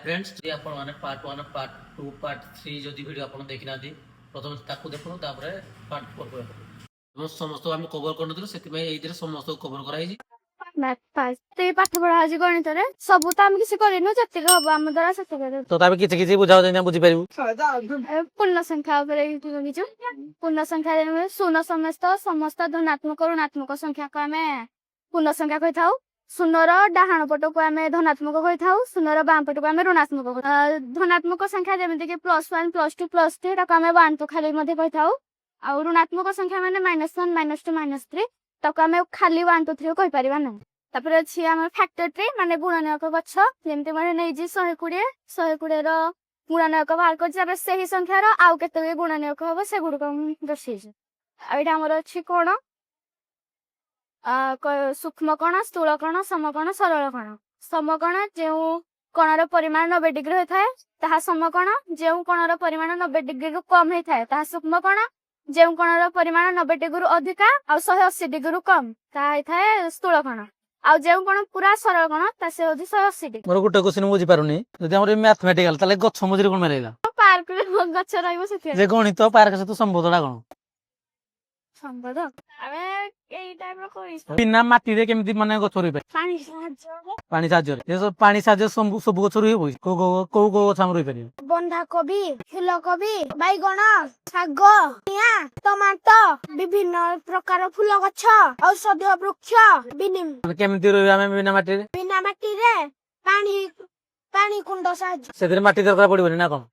Friends जी आपण माने part 1 part 2 part 3 जदि वीडियो आपण देखि नादी प्रथम ताकू देखु तापर पार्ट 4 को हम समस्त हम कवर कर नथिलु सेति में एइदरे समस्त कवर कराई जी मैथ पास ते पाठ पढ़ा आज गणित रे सब त हम किसी करिनो जति हबो हम द्वारा सत्य करे तो ताबे किछि किछि बुझाओ जेना बुझि परिबु पूर्ण संख्या उपरे किछु पूर्ण संख्या में शून्य समस्त समस्त धनात्मक ऋणात्मक संख्या को हमें पूर्ण संख्या कहि थाउ शून्यर डाहाण पट को हमें धनात्मक कहि थाउ शून्यर बाम पट को हमें ऋणात्मक धनात्मक संख्या जेमिति कि +1 +2 +3 ताको हमें 1 तो खाली मध्ये कहि थाउ आ ऋणात्मक संख्या माने -1 -2 -3 ताको हमें खाली 1 2 3 कहि परिबा नै तापर अछि हमर फैक्टर ट्री माने गुणनक गच्छ जेमति माने नै जी 120 120 रो गुणनक बाहर कर जाबे सही संख्या रो आउ केते गुणनक होबो से गुड को दर्शै छै एटा हमर अछि कोन सूक्ष्म कण स्थूल कण समकण सरल कण समकण जेउ कणर परिमाण 90 डिग्री होय थाए ताहा समकण जेउ कणर परिमाण 90 डिग्री रु कम होय थाए ताहा सूक्ष्म कण जेउ कणर परिमाण 90 डिग्री रु अधिका आ 180 डिग्री रु कम ताहा होय थाए स्थूल कण आ जेउ कण पूरा सरल कण ता से होदी 180 डिग्री मोर गुटे क्वेश्चन बुझि पारुनी जदि हमर मैथमेटिकल ताले गच्छ मझिरे कोन मारेला पार्क गच्छ रहइबो सेते जे गणित पार्क से तो संबोधना कोन संबोध आमे एई टाइप रो कोइ बिना माटी रे केमिति माने गच्छ रोइ पाइ पानी साहाଯ୍य रे सब पानी साहाଯ୍य सब गच्छ रोइ होई को गच्छ हम रोइ पारि बंधा कोबी फूलकोबी बैगण शाग पिया टमाटो विभिन्न प्रकार फूल गच्छ औषधीय वृक्ष माने केमिति रोइ हम बिना माटी रे पानी कुंड साहाଯ୍य सेदरे माटी दरकार पड़िबनी ना कोन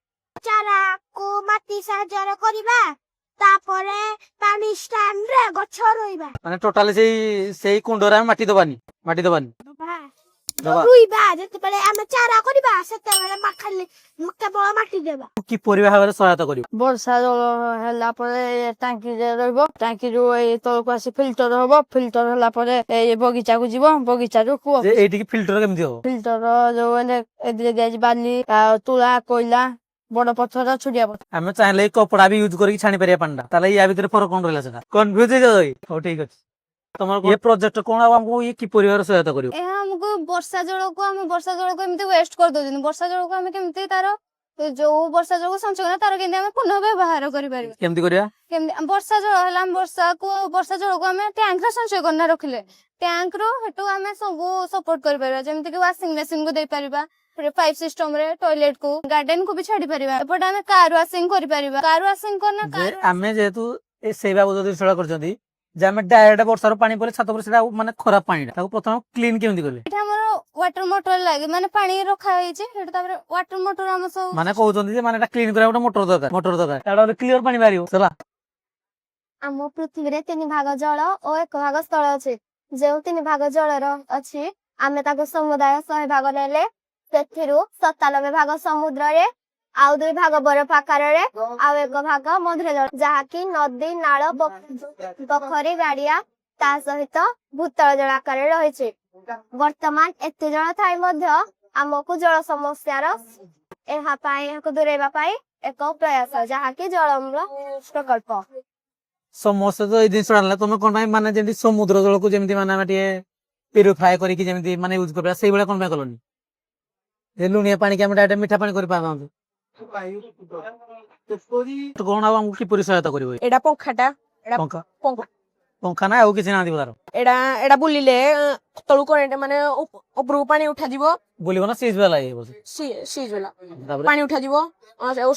चारा को माटी साहाଯ୍य रे करबा तापरे पानी स्टैंड रे गच्छ रोइबा माने टोटली सेई कुंडरा माटी दबानी दबा रुइबा जते पले हम चारा करबा सेते बेले माखाली केवल माटी देबा कि परिबा भाबरे सहायता करियो वर्षा जल हला परे टांकी रे रहबो टांकी रो ए तल को आसी फिल्टर हबो फिल्टर हला परे ए बगीचा को जीवो बगीचा रो को जे एठी कि फिल्टर केमिति हो फिल्टर जो एले एदरे दिया बाली तुला कोयला बड़ पत्थर छुड़िया पत्थर हमें चाहले कपड़ा भी यूज करके छाणी परिया पांडा ताले या भीतर फरक कोन रहला सेटा कंफ्यूज हो जाई हो ठीक अछि तमर ये प्रोजेक्ट कोन हमको ये कि परिवार सहायता करियो ए हमको वर्षा जल को एमती वेस्ट कर दोजन वर्षा जल को हम केमती तारो जो वर्षा जल को संचय करना तारो केमती हम पुनः व्यवहार करि पारिबा केमती करिया केमती वर्षा जल हला वर्षा जल को हम टैंक रे संचय करना रखले टैंक रो हेटु हम सब सपोर्ट करि पारिबा जेमती कि वाशिंग मशीन को दे पारिबा पाइप सिस्टम रे टॉयलेट को गार्डन को भी छाडी पारिबा एपट हम कार वाशिंग करि पारिबा कार वाशिंग करना कार हमें जेतु ए सेवा बुद्धि सळा करजंती जे हमें डायरेक्ट वर्षा रो पानी परे छात पर सेटा माने खराब पानी ताको प्रथम क्लीन केमती करबे एटा हमर वाटर मोटर लागे माने पानी रखा होई छै हेटा तापर वाटर मोटर हम सब माने कहउचंती जे माने एटा क्लीन करा ଗୋଟେ मोटर दरकार ताडा क्लियर पानी बारियो चला ଆମ ପୃଥିବୀରେ 3 ଭାଗ ଜଳ ଓ 1 ଭାଗ ସ୍ଥଳ ଅଛି ଯେଉଁ 3 ଭାଗ ଜଳର ଅଛି ଆମେ ତାକୁ ସମୁଦାୟ 100 ଭାଗ ନେଲେ ସେଥିରୁ 97 ଭାଗ ସମୁଦ୍ରରେ ଆଉ 2 ଭାଗ ବରଫ ଆକାରରେ ଆଉ 1 ଭାଗ ମଧୁର ଜଳ ଯାହା କି ନଦୀ ନାଳ ପୋଖରୀ ଗାଡିଆ ତା ସହିତ ଭୂତଳ ଜଳ ଆକାରରେ ରହିଛି ବର୍ତ୍ତମାନ ଏତେ ଜଳ ଥାଇ ମଧ୍ୟ ଆମକୁ ଜଳ ସମସ୍ୟାର ଏହାକୁ ଦୂରେଇବା ପାଇଁ ଏକ ପ୍ରୟାସ ଯାହା କି ଜଳମୂଳ ପ୍ରକଳ୍ପ समस्त तो ए दिन सुनाला तुम कोन भाई माने जेंति समुद्र जल को जेंति माने माटे प्यूरिफाई करी कि जेंति माने यूज करबा सेई बेला कोन भाई कलोनी ए लुनिया पानी के हम डायरेक्ट मीठा पानी करि पाबां तो कोन हम की पूरी सहायता करिवो एडा पंखाटा एडा पंखा पंखा पंखा ना आउ किछि ना दिबो तारो एडा एडा बुलिले तळु करंट माने उपरु पानी उठा दिबो बोलिबो ना सीज वाला ये बोल सीज वाला पानी उठा दिबो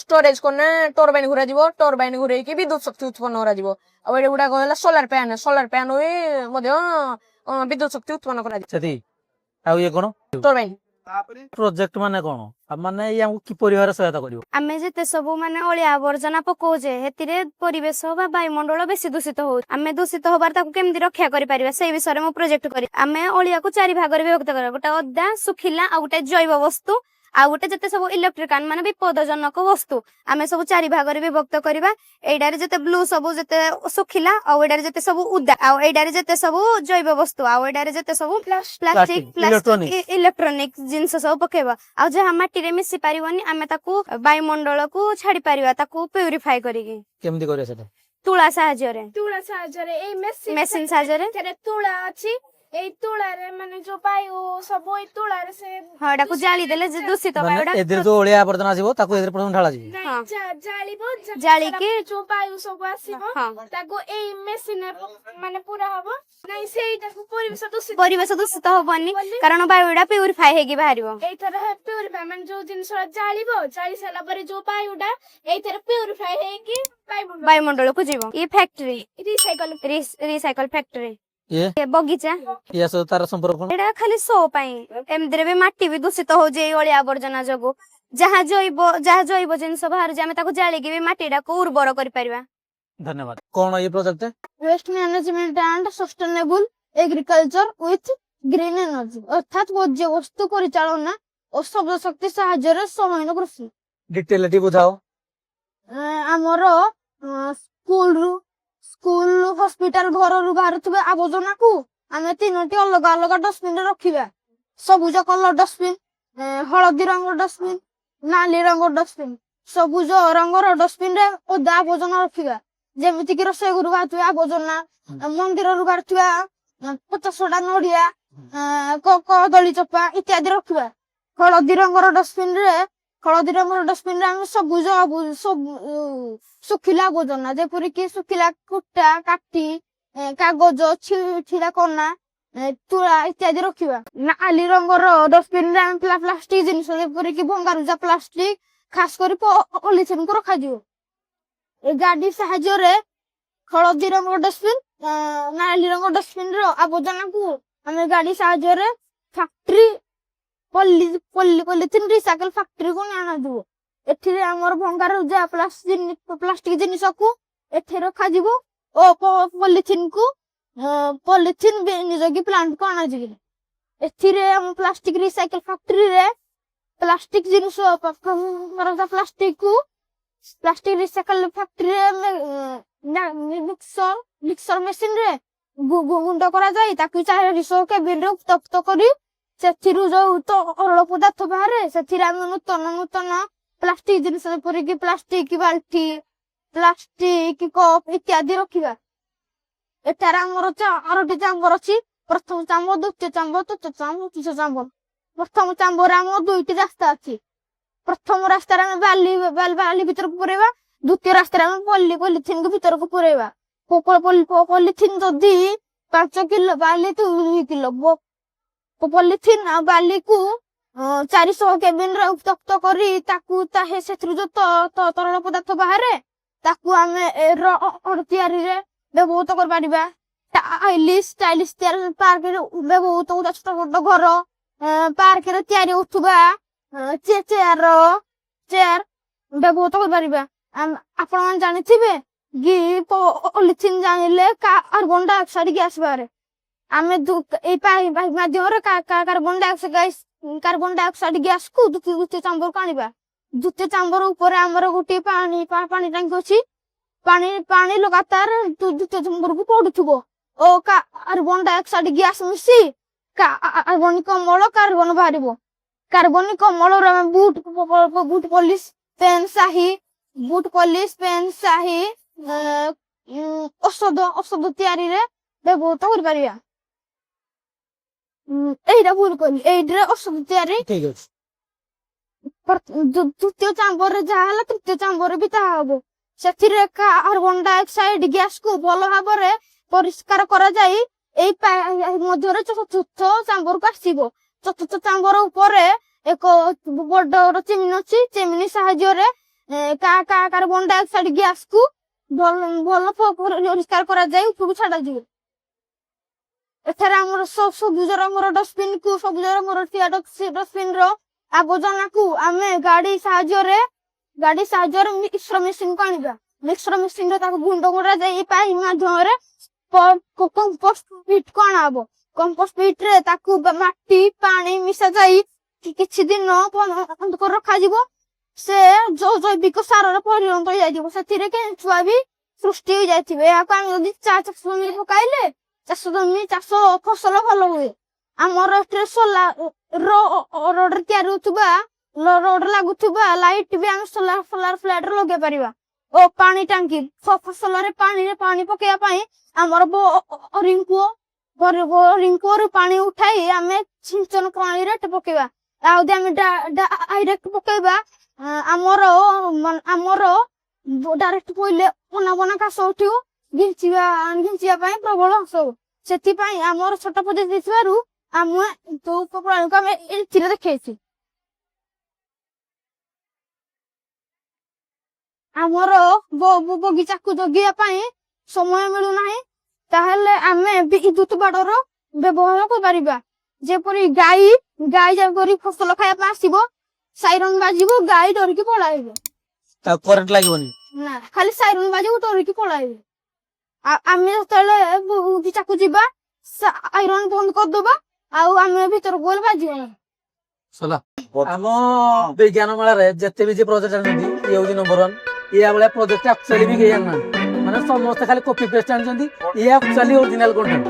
स्टोरेज कोने टरबाइन घुरा दिबो टरबाइन घुरे के विद्युत शक्ति उत्पन्न करा दिबो अब एडा गुडा कहला सोलर पैन होई मध्य विद्युत शक्ति उत्पन्न करा दिबो सेति आउ ये कोन टरबाइन प्रोजेक्ट माने कोन अब माने ये हमको की परिवार सहायता करिवो आमे जेते सबु माने अलिया आवर्जना पकोजे हेतिरे परिवेश बा वायुमंडल बेसी दूषित हो आमे दूषित होबार ताकू केमति रक्षा करि परिबा सेही विषय रे मो प्रोजेक्ट करी आमे अलिया को चारि भाग रे विभक्त करा गोटा अद्दा सुखिला आ गोटा जैव वस्तु आ गोटे जेते सब इलेक्ट्रिकल माने विपदजनक वस्तु आमे सब चारि भाग रे विभक्त करबा एडारे जेते ब्लू सब जेते सुखिला आ एडारे जेते सब उद्दा आ एडारे जेते सब जैव वस्तु आ एडारे जेते सब प्लास्टिक इलेक्ट्रॉनिक जिंस सब पकेबा आ जे हम माटी रे मिसी पारिवनी आमे ताकू वायुमंडल को छाडी पारिबा ताकू प्यूरिफाई करिके केमति करिया सेटा तुला साहाଯ୍य रे ए मेसिन साहाଯ୍य रे तुला अछि ଏଇ ତୁଳାରେ ମାନେ ଯୋଉ ବାୟୁ ସବୁ ଏଇ ତୁଳାରେ ସେ ହଁ ଏଟାକୁ ଜାଳି ଦେଲେ ଯେ ଦୂଷିତ ମାନେ ବାୟୁଟା ଏଥିରେ ଯୋଉ ଅଳିଆ ଆବର୍ଜନା ଆସିବ ତାକୁ ଏଥିରେ ପ୍ରଥମେ ଢାଳାଯିବ। ଜାଳିବ ଜାଳିକି ଯୋଉ ବାୟୁ ସବୁ ଆସିବ ତାକୁ ଏଇ ମେସିନ ମାନେ ପୁରା ହବ ନାଇଁ ସେଇଟାକୁ ପରିବେଶ ଦୂଷିତ ହବନି କାରଣ ବାୟୁଟା ପ୍ୟୁରିଫାଇ ହେଇକି ବାହାରିବ। ଏଇଥର ପ୍ୟୁରିଫାଇ ମାନେ ଯୋଉ ଜିନିଷଟା ଜାଳିବ ଜାଳି ସାରିଲା ପରେ ଯୋଉ ବାୟୁଟା ଏଇଥର ପ୍ୟୁରିଫାଇ ହେଇକି ବାୟୁମଣ୍ଡଳକୁ ଯିବ। ଇ ଫ୍ୟାକ୍ଟରି ରିସାଇକଲ ଫ୍ୟାକ୍ଟରି ବଗିଚା ୟା ସହିତ ତାର ସମ୍ପର୍କ କଣ? ଏଇଟା ଖାଲି ଶୋ ପାଇଁ ଏମିତିରେ ବି ମାଟି ବି ଦୂଷିତ ହଉଛି ଏଇ ଅଳିଆ ଆବର୍ଜନା ଯୋଗୁ। ଯାହା ଜୈବ ଜିନିଷ ବାହାରୁଛି ଆମେ ତାକୁ ଜାଳିକି ବି ମାଟିଟାକୁ ଉର୍ବର କରିପାରିବା। ଧନ୍ୟବାଦ। କଣ ଏ project? Waste management and sustainable agriculture with green energy অর্থাৎ বর্জ্যবস্তু পরিচালনা ও সৌরশক্তি সাহায্যের সমন্বয় কৃষি। ଡିଟେଲ ଟିକେ ବୁଝାଅ। ଆମର ସ୍କୁଲ ହସ୍ପିଟାଲ ଘରରୁ ବାହାରୁଥିବା ଆବର୍ଜନାକୁ ଆମେ 3ଟି ଅଲଗା ଅଲଗା ଡଷ୍ଟବିନରେ ରଖିବା। ସବୁଜ କଲର ଡଷ୍ଟବିନ, ହଳଦୀ ରଙ୍ଗର ଡଷ୍ଟବିନ, ନାଲି ରଙ୍ଗର ଡଷ୍ଟବିନ। ସବୁଜ ରଙ୍ଗର ଡଷ୍ଟବିନରେ ଓଦା ଆବର୍ଜନା ରଖିବା ଯେମିତି କି ରୋଷେଇ ଘରୁ ବାହାରୁଥିବା ଆବର୍ଜନା, ମନ୍ଦିରରୁ ବାହାରୁଥିବା ପଚାସଢା ନଡିଆ, କଦଳୀ ଚୋପା ଇତ୍ୟାଦି ରଖିବା। ହଳଦୀ ରଙ୍ଗର ଡଷ୍ଟବିନରେ ଆମେ ଶୁଖିଲା ଆବର୍ଜନା ଯେପରିକି ଶୁଖିଲା କୁଟା କାଠି, କାଗଜ, ଛିଡା କନା, ତୁଳା ଇତ୍ୟାଦି ରଖିବା। ନାଲି ରଙ୍ଗର ଡଷ୍ଟବିନରେ ଆମେ ପ୍ଲାଷ୍ଟିକ ଜିନିଷ ଯେପରିକି ଭଙ୍ଗାରୁଜା ପ୍ଲାଷ୍ଟିକ ଖାସ କରି ପଲିଥିନକୁ ରଖାଯିବ। ଏ ଗାଡି ସାହାଯ୍ୟରେ ହଳଦୀ ରଙ୍ଗର ଡଷ୍ଟବିନ, ନାଲି ରଙ୍ଗର ଡଷ୍ଟବିନର ଆବର୍ଜନାକୁ ଆମେ ଗାଡି ସାହାଯ୍ୟରେ ଫ୍ୟାକ୍ଟ୍ରି ପଲିଥିନ ରିସାଇକଲ ଫ୍ୟାକ୍ଟ୍ରିକୁ ଅଣାଯିବ। ଏଥିରେ ଆମର ଭଙ୍ଗାରୁଜା ପ୍ଲାଷ୍ଟିକ ଜିନିଷକୁ ଏଠି ରଖାଯିବ ଓ ପଲିଥିନ ବିନିଯୋଗୀ ପ୍ଲାଣ୍ଟକୁ ଅଣାଯିବ। ଏଥିରେ ଆମ ପ୍ଲାଷ୍ଟିକ ରିସାଇକଲ ଫ୍ୟାକ୍ଟ୍ରିରେ ପ୍ଲାଷ୍ଟିକ ଜିନିଷ ପ୍ଲାଷ୍ଟିକ ରିସାଇକଲ ଫ୍ୟାକ୍ଟ୍ରିରେ ମିକ୍ସର ମେସିନରେ ଗୁଣ୍ଡ କରାଯାଇ ତାକୁ 400 କେବିନରେ ଉତ୍ତପ୍ତ କରି ସେଥିରୁ ଯୋଉ ତରଳ ପଦାର୍ଥ ବାହାରେ ସେଥିରେ ଆମେ ନୂତନ ପ୍ଲାଷ୍ଟିକ ଜିନିଷ ଯେପରିକି ପ୍ଲାଷ୍ଟିକ ବାଲ୍ଟି, ପ୍ଲାଷ୍ଟିକ କପ୍ ଇତ୍ୟାଦି ରଖିବା। ଏଠାରେ ଆମର 4ଟି ଚାମ୍ବର ଅଛି। ପ୍ରଥମ ଚାମ୍ବର, ଦ୍ୱିତୀୟ ଚାମ୍ବର, ତୃତୀୟ ଚାମ୍ବର, ତୃତୀୟ ଚାମ୍ବର। ପ୍ରଥମ ଚାମ୍ବରରେ ଆମର 2ଟି ରାସ୍ତା ଅଛି। ପ୍ରଥମ ରାସ୍ତାରେ ଆମେ ବାଲି ଭିତରକୁ ପୁରେଇବା, ଦ୍ୱିତୀୟ ରାସ୍ତାରେ ଆମେ ପଲିଥିନକୁ ଭିତରକୁ ପୁରେଇବା। ପଲିଥିନ ଯଦି 5 କିଲୋ ବାଲି 2 କିଲୋ ପଲିଥିନ ଆଉ ବାଲିକୁ 400 କେବିନରେ ଉତ୍ତପ୍ତ କରି ତାକୁ ସେଥିରୁ ଯୋଉ ତରଳ ପଦାର୍ଥ ବାହାରେ ତାକୁ ଆମେ ରଡ ତିଆରିରେ ବ୍ୟବହୃତ କରିପାରିବା। ଟାଇଲିସ୍ ତିଆରି ପାର୍କରେ ବ୍ୟବହୃତ ହଉଥିବା ଛୋଟ ଛୋଟ ଘର, ପାର୍କରେ ତିଆରି ହଉଥିବା ଚେୟାର ବ୍ୟବହୃତ କରିପାରିବା। ଆପଣ ମାନେ ଜାଣିଥିବେ କି ପଲିଥିନ ଜାଣିଲେ କାର୍ବନ ଡାଇଅକ୍ସାଇଡ ଗ୍ୟାସ ବାହାରେ। ଆମେ ଏଇ ପାଇପ ମାଧ୍ୟମରେ କାର୍ବନ ଡାଇଅକ୍ସାଇଡ ଗ୍ୟାସକୁ ଦ୍ୱିତୀୟ ଚାମ୍ବରକୁ ଆଣିବା। ଦ୍ୱିତୀୟ ଚାମ୍ବର ଉପରେ ଆମର ଗୋଟିଏ ପାଣି ଟାଙ୍କି ଅଛି। ପାଣି ଲଗାତାର ଦ୍ୱିତୀୟ ଚାମ୍ବରକୁ ପଡୁଥିବ ଓ କାର୍ବନ ଡାଇଅକ୍ସାଇଡ ଗ୍ୟାସ ମିଶି କାର୍ବନିକ ଅମ୍ଳ କାର୍ବନ ବାହାରିବ। କାର୍ବନିକ ଅମ୍ଳରୁ ଆମେ ବୁଟ ପଲିସ, ପେନ୍ ସ୍ୟାହି, ଔଷଧ ତିଆରିରେ ବ୍ୟବହୃତ କରିପାରିବା। এইটা ভুল করলি, এইটা ଔଷଧ ତିଆରି ଠିକ ଅଛି। ଦ୍ୱିତୀୟ ଚାମ୍ବରରେ ଯାହା ହେଲା ତୃତୀୟ ଚାମ୍ବରରେ ବି ତାହା ହବ। ସେଥିରେ କାର୍ବନ ଡାଇଅକ୍ସାଇଡ ଗ୍ୟାସକୁ ଭଲ ଭାବରେ ପରିଷ୍କାର କରାଯାଇ ଏଇ ମଧ୍ୟରେ ଚତୁର୍ଥ ଚାମ୍ବରକୁ ଆସିବ। ଚତୁର୍ଥ ଚାମ୍ବର ଉପରେ ଏକ ବଡ ଚିମିନି ଅଛି। ଚିମିନି ସାହାଯ୍ୟରେ କାର୍ବନ ଡାଇଅକ୍ସାଇଡ ଗ୍ୟାସକୁ ଭଲ ପରିଷ୍କାର କରାଯାଇ ଉପରକୁ ଛାଡାଯିବ। ଏଠାରେ ଆମର ସବୁଜ ରଙ୍ଗର ଡଷ୍ଟବିନକୁ ସବୁଜ ରଙ୍ଗର ଡଷ୍ଟବିନର ଆବର୍ଜନାକୁ ଆମେ ଗାଡି ସାହାଯ୍ୟରେ ମିକ୍ସର ମେସିନକୁ ଆଣିବା। ମିକ୍ସର ମେସିନରେ ତାକୁ ଗୁଣ୍ଡ କରାଯାଇ ପାଇପ ମାଧ୍ୟମରେ କମ୍ପୋଷ୍ଟ ପିଟକୁ ଅଣାହବ। କମ୍ପୋଷ୍ଟ ପିଟରେ ତାକୁ ମାଟି ପାଣି ମିଶା ଯାଇ କିଛି ଦିନ ରଖାଯିବ। ସେ ଜୈବିକ ସାରରେ ପରିଣତ ହେଇଯାଇଥିବ। ସେଥିରେ କେଞ୍ଚୁଆ ବି ସୃଷ୍ଟି ହେଇଯାଇଥିବ। ଏହାକୁ ଆମେ ଯଦି ଚାଷ ଜମିରେ ପକାଇଲେ ଚାଷ ଫସଲ ଭଲ ହୁଏ। ଆମର ଏଠାରେ ରୋଡରେ ତିଆରି ହଉଥିବା ରୋଡ ଲାଗୁଥିବା ଲାଇଟ ବି ଆମେ ସୋଲାର ପ୍ଲେଟରେ ଲଗେଇ ପାରିବା। ଓ ପାଣି ଟାଙ୍କି ଫସଲରେ ପାଣି ପକେଇବା ପାଇଁ ଆମର ବୋରିଂ କୂଅ ବୋରିଙ୍ଗରୁ ପାଣି ଉଠାଇ ଆମେ ସିଞ୍ଚନ ପ୍ରଣାଳୀରେ ପକେଇବା। ଆଉ ଯଦି ଆମେ ଡାଇରେକ୍ଟ ପକେଇବା ଆମର ଡାଇରେକ୍ଟ ପଇଲେ ଅନାବନା କାଶ ଉଠିବ, ଘିଞ୍ଚିବା ପାଇଁ ପ୍ରବଳ ହସ ହବ। ସେଥିପାଇଁ ଆମର ଛୋଟ ପଦ୍ଧତି ଥିବାରୁ ଆମେ ଯୋଉ ପ୍ରଣାଳୀକୁ ଆମେ ଏଥିରେ ଦେଖେଇଛୁ। ଆମର ବଗିଚାକୁ ଜଗିବା ପାଇଁ ସମୟ ମିଳୁନାହିଁ, ତାହେଲେ ଆମେ ବିଦ୍ୟୁତ ବାଡର ବ୍ୟବହାର କରିପାରିବା। ଯେପରି ଗାଈ ଯେପରି ଫସଲ ଖାଇବା ପାଇଁ ଆସିବ, ସାଇରନ୍ ବାଜିବ, ଗାଈ ଡରିକି ପଳାଇବ। ତାକୁ କରେଣ୍ଟ ଲାଗିବନି। ନା, ଖାଲି ସାଇରନ୍ ବାଜିବ, ଡରିକି ପଳାଇବ। ଆମେ ଯେତେବେଳେ ବଗିଚାକୁ ଯିବା ସାଇରନ୍ ବନ୍ଦ କରିଦବା, ଆଉ ଆମେ ଭିତରକୁ ଗଲେ ବାଜିବନି। ସଲା ଆମ ବିଜ୍ଞାନ ମେଳାରେ ଯେତେ ବି ପ୍ରୋଜେକ୍ଟ ଆଣିଛନ୍ତି ଇଏ ହଉଛି ନମ୍ବର 1। ଇଆ ଭଳିଆ ପ୍ରୋଜେକ୍ଟ ଆକ୍ଚୁଆଲି ବି କେହି ଆଣିନାହାନ୍ତି, ମାନେ ସମସ୍ତେ ଖାଲି କପି ପେଷ୍ଟ ଆଣିଛନ୍ତି। ଇଏ ଆକ୍ଚୁଆଲି ଅରିଜିନାଲ କଣ୍ଟେଣ୍ଟ।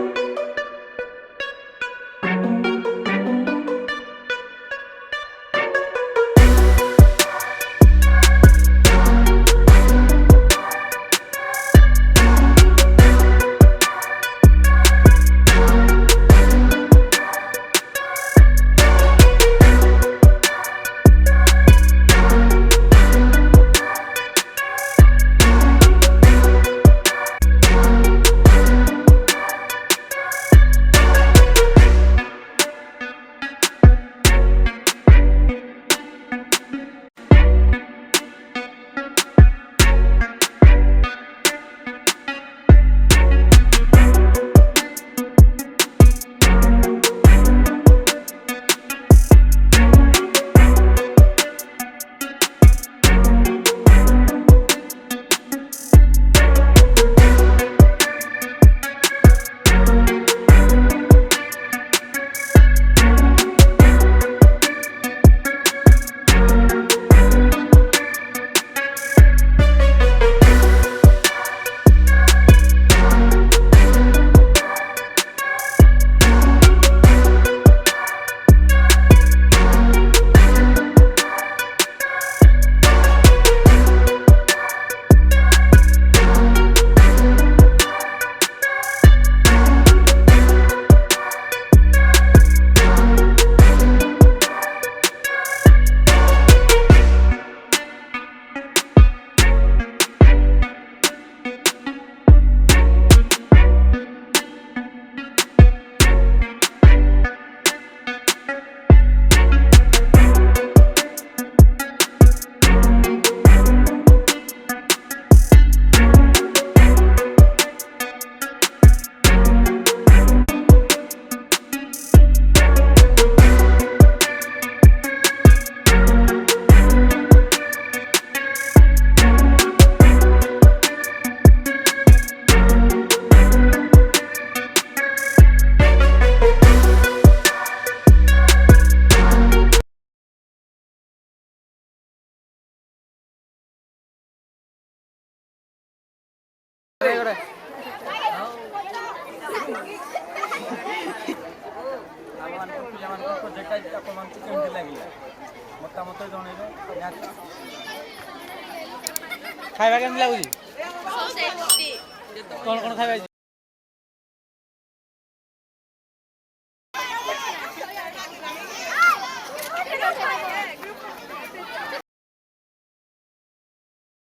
ଖାଇବା କେମିତି ଲାଗୁଛି? କଣ କଣ ଖାଇବା?